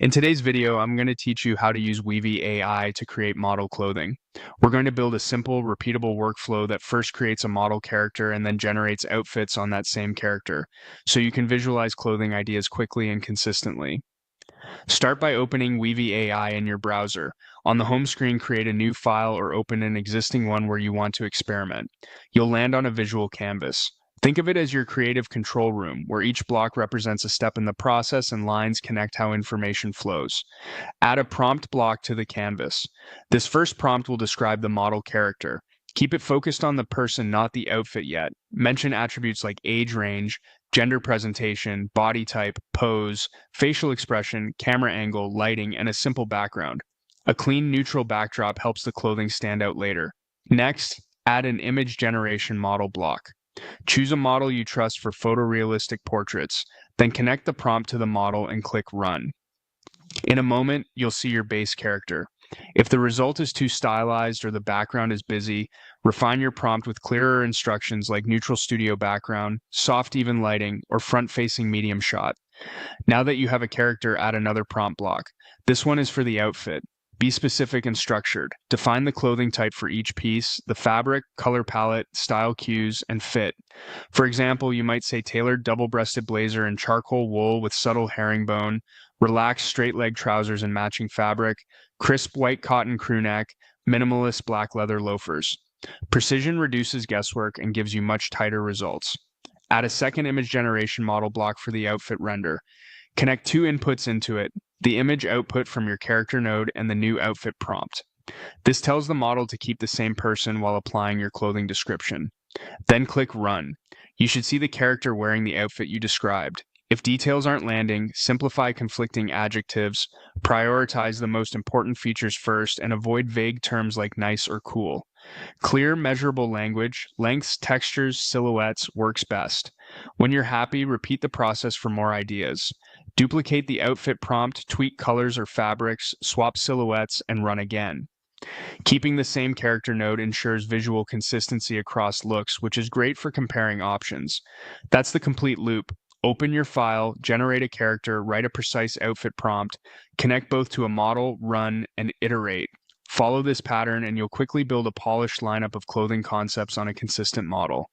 In today's video, I'm going to teach you how to use Weavy AI to create model clothing. We're going to build a simple, repeatable workflow that first creates a model character and then generates outfits on that same character, so you can visualize clothing ideas quickly and consistently. Start by opening Weavy AI in your browser. On the home screen, create a new file or open an existing one where you want to experiment. You'll land on a visual canvas. Think of it as your creative control room, where each block represents a step in the process and lines connect how information flows. Add a prompt block to the canvas. This first prompt will describe the model character. Keep it focused on the person, not the outfit yet. Mention attributes like age range, gender presentation, body type, pose, facial expression, camera angle, lighting, and a simple background. A clean, neutral backdrop helps the clothing stand out later. Next, add an image generation model block. Choose a model you trust for photorealistic portraits, then connect the prompt to the model and click Run. In a moment, you'll see your base character. If the result is too stylized or the background is busy, refine your prompt with clearer instructions like neutral studio background, soft even lighting, or front-facing medium shot. Now that you have a character, add another prompt block. This one is for the outfit. Be specific and structured. Define the clothing type for each piece, the fabric, color palette, style cues, and fit. For example, you might say tailored double-breasted blazer in charcoal wool with subtle herringbone, relaxed straight-leg trousers in matching fabric, crisp white cotton crew neck, minimalist black leather loafers. Precision reduces guesswork and gives you much tighter results. Add a second image generation model block for the outfit render. Connect two inputs into it, the image output from your character node and the new outfit prompt. This tells the model to keep the same person while applying your clothing description. Then click Run. You should see the character wearing the outfit you described. If details aren't landing, simplify conflicting adjectives, prioritize the most important features first, and avoid vague terms like nice or cool. Clear, measurable language, lengths, textures, silhouettes works best. When you're happy, repeat the process for more ideas. Duplicate the outfit prompt, tweak colors or fabrics, swap silhouettes, and run again. Keeping the same character node ensures visual consistency across looks, which is great for comparing options. That's the complete loop. Open your file, generate a character, write a precise outfit prompt, connect both to a model, run, and iterate. Follow this pattern and you'll quickly build a polished lineup of clothing concepts on a consistent model.